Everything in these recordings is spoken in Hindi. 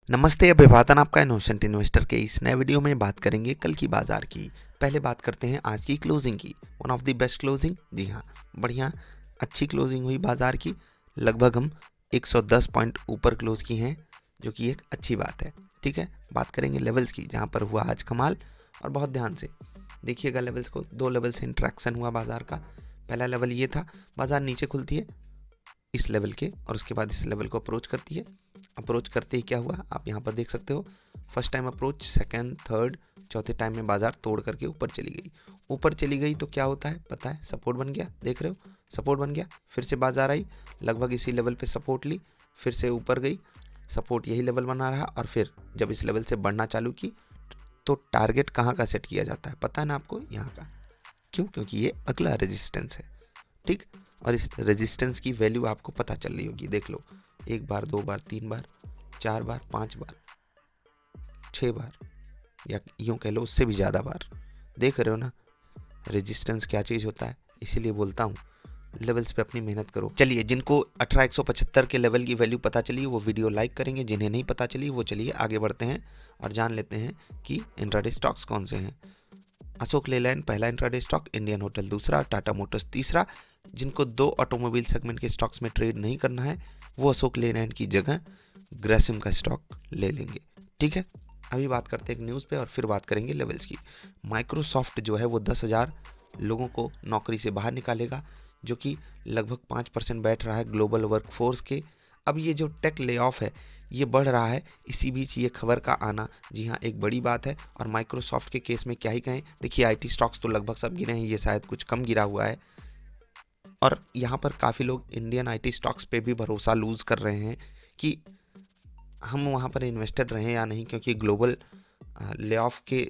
नमस्ते, अभिवादन आपका इनोसेंट इन्वेस्टर के इस नए वीडियो में बात करेंगे कल की बाजार की। पहले बात करते हैं आज की क्लोजिंग की। One of the best closing, जी हाँ, बढ़िया अच्छी क्लोजिंग हुई बाजार की। लगभग हम 110 पॉइंट ऊपर क्लोज की हैं, जो कि एक अच्छी बात है। ठीक है, बात करेंगे लेवल्स की, जहाँ पर हुआ आज कमाल। और बहुत ध्यान से देखिएगा लेवल्स को। दो लेवल से इंट्रैक्शन हुआ बाजार का। पहला लेवल ये था, बाजार नीचे खुलती है इस लेवल के, और उसके बाद इस लेवल को अप्रोच करती है। अप्रोच करते ही क्या हुआ, आप यहाँ पर देख सकते हो। First time approach, second, third, चौथे टाइम में बाजार तोड़ करके ऊपर चली गई। ऊपर चली गई तो क्या होता है पता है, सपोर्ट बन गया। देख रहे हो, सपोर्ट बन गया। फिर से बाजार आई, लगभग इसी लेवल पे सपोर्ट ली, फिर से ऊपर गई, सपोर्ट यही लेवल बना रहा। और फिर जब इस लेवल से बढ़ना चालू की तो टारगेट कहाँ का सेट किया जाता है पता है ना आपको, यहाँ का। क्यों? क्योंकि ये अगला रेजिस्टेंस है। ठीक, और इस रेजिस्टेंस की वैल्यू आपको पता चल रही होगी। देख लो, एक बार, दो बार, तीन बार, चार बार, पांच बार, छह बार, या यूं कह लो उससे भी ज़्यादा बार। देख रहे हो ना रेजिस्टेंस क्या चीज़ होता है। इसीलिए बोलता हूँ लेवल्स पे अपनी मेहनत करो। चलिए, जिनको 18175 के लेवल की वैल्यू पता चली वो वीडियो लाइक करेंगे, जिन्हें नहीं पता चली वो चलिए आगे बढ़ते हैं और जान लेते हैं कि इंट्राडे स्टॉक्स कौन से हैं। अशोक लेलैंड पहला इंट्राडे स्टॉक, इंडियन होटल दूसरा, टाटा मोटर्स तीसरा। जिनको दो ऑटोमोबाइल सेगमेंट के स्टॉक्स में ट्रेड नहीं करना है वो अशोक लेलैंड की जगह ग्रेसिम का स्टॉक ले लेंगे। ठीक है, अभी बात करते हैं एक न्यूज़ पे और फिर बात करेंगे लेवल्स की। माइक्रोसॉफ्ट जो है वो 10,000 लोगों को नौकरी से बाहर निकालेगा, जो कि लगभग 5% बैठ रहा है ग्लोबल वर्कफोर्स के। अब ये जो टेक ले ऑफ है ये बढ़ रहा है, इसी बीच ये खबर का आना, जी हाँ, एक बड़ी बात है। और माइक्रोसॉफ्ट के केस में क्या ही कहें, देखिए आईटी स्टॉक्स तो लगभग सब गिरे हैं, ये शायद कुछ कम गिरा हुआ है। और यहाँ पर काफ़ी लोग इंडियन आईटी स्टॉक्स पे भी भरोसा लूज़ कर रहे हैं कि हम वहाँ पर इन्वेस्टेड रहें या नहीं, क्योंकि ग्लोबल ले ऑफ के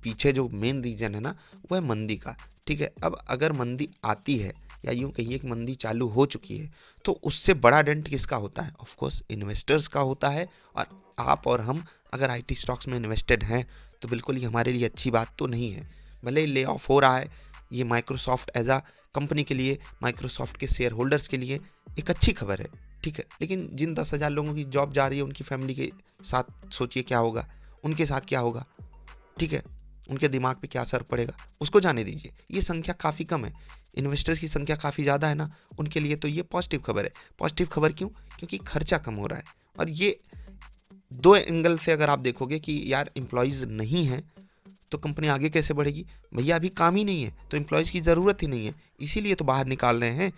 पीछे जो मेन रीज़न है ना वो है मंदी का। ठीक है, अब अगर मंदी आती है या यूँ कहिए कि मंदी चालू हो चुकी है तो उससे बड़ा डेंट किसका होता है? ऑफ कोर्स इन्वेस्टर्स का होता है। और आप और हम अगर आईटी स्टॉक्स में इन्वेस्टेड हैं तो बिल्कुल ही हमारे लिए अच्छी बात तो नहीं है। भले ही ले ऑफ हो रहा है, ये माइक्रोसॉफ्ट एज आ कंपनी के लिए, माइक्रोसॉफ्ट के शेयर होल्डर्स के लिए एक अच्छी खबर है। ठीक है, लेकिन जिन 10,000 लोगों की जॉब जा रही है उनकी फैमिली के साथ सोचिए क्या होगा, उनके साथ क्या होगा। ठीक है, उनके दिमाग पे क्या असर पड़ेगा उसको जाने दीजिए। ये संख्या काफ़ी कम है, इन्वेस्टर्स की संख्या काफ़ी ज़्यादा है ना, उनके लिए तो ये पॉजिटिव खबर है। पॉजिटिव खबर क्यों? क्योंकि खर्चा कम हो रहा है। और ये दो एंगल से अगर आप देखोगे कि यार एम्प्लॉयज़ नहीं है तो कंपनी आगे कैसे बढ़ेगी? भैया अभी काम ही नहीं है तो एम्प्लॉयज़ की ज़रूरत ही नहीं है, इसीलिए तो बाहर निकाल रहे हैं।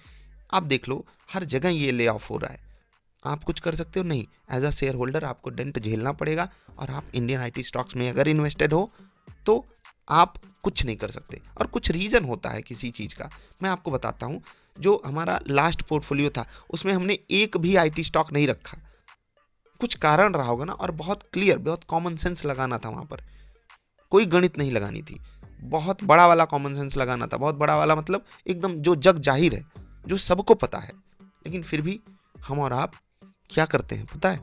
आप देख लो हर जगह ये ले ऑफ हो रहा है। आप कुछ कर सकते हो नहीं, एज अ शेयर होल्डर आपको डेंट झेलना पड़ेगा। और आप इंडियन आईटी स्टॉक्स में अगर इन्वेस्टेड हो तो आप कुछ नहीं कर सकते। और कुछ रीज़न होता है किसी चीज़ का, मैं आपको बताता हूँ। जो हमारा लास्ट पोर्टफोलियो था उसमें हमने एक भी आईटी स्टॉक नहीं रखा, कुछ कारण रहा होगा ना। और बहुत क्लियर, बहुत कॉमन सेंस लगाना था वहाँ पर, कोई गणित नहीं लगानी थी, बहुत बड़ा वाला कॉमन सेंस लगाना था। बहुत बड़ा वाला मतलब एकदम जो जग जाहिर है, जो सबको पता है। लेकिन फिर भी हम और आप क्या करते हैं पता है?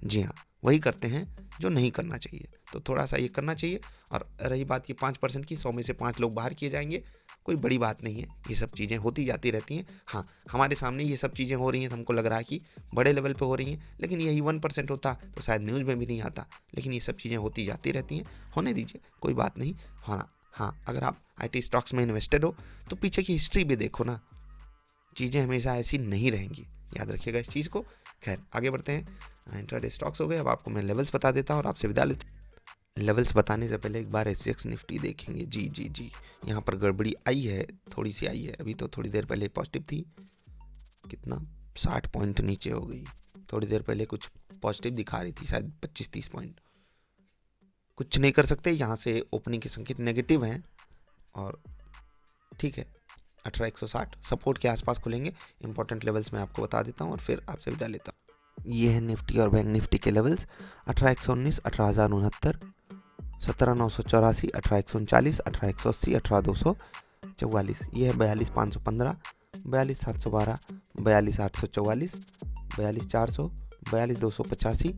जी हाँ, वही करते हैं जो नहीं करना चाहिए। तो थोड़ा सा ये करना चाहिए। और रही बात ये 5% की, 100 में से 5 लोग बाहर किए जाएंगे, कोई बड़ी बात नहीं है, ये सब चीज़ें होती जाती रहती हैं। हाँ, हमारे सामने ये सब चीज़ें हो रही हैं तो हमको लग रहा है कि बड़े लेवल पे हो रही हैं, लेकिन यही 1% होता तो शायद न्यूज़ में भी नहीं आता। लेकिन ये सब चीज़ें होती जाती रहती हैं, होने दीजिए, कोई बात नहीं। हाँ, अगर आप आईटी स्टॉक्स में इन्वेस्टेड हो तो पीछे की हिस्ट्री भी देखो ना, चीज़ें हमेशा ऐसी नहीं रहेंगी, याद रखिएगा इस चीज़ को। खैर, आगे बढ़ते हैं। इंट्राडे स्टॉक्स हो गए, अब आपको मैं लेवल्स बता देता हूँ और आपसे विदा लेता हूँ। लेवल्स बताने से पहले एक बार एसजीएक्स निफ्टी देखेंगे। जी, यहाँ पर गड़बड़ी आई है, थोड़ी सी आई है। अभी तो थोड़ी देर पहले पॉजिटिव थी, कितना 60 पॉइंट नीचे हो गई। थोड़ी देर पहले कुछ पॉजिटिव दिखा रही थी, शायद 25-30 पॉइंट। कुछ नहीं कर सकते, यहाँ से ओपनिंग के संकेत नेगेटिव हैं। और ठीक है, 18,160 सपोर्ट के आसपास खुलेंगे। इंपॉर्टेंट लेवल्स मैं आपको बता देता हूँ और फिर आपसे विदा लेता हूँ। ये है निफ्टी और बैंक निफ्टी के लेवल्स। 18,119, 18,069, 17,984, 18,139, 18,180, 18,244। ये है 42,515, 42,712, 42,844, 42,400, 42,285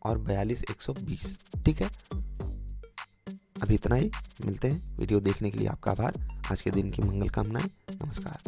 और 42,120। ठीक है, अभी इतना ही। मिलते हैं। वीडियो देखने के लिए आपका आभार। आज के दिन की मंगल कामनाएं। नमस्कार।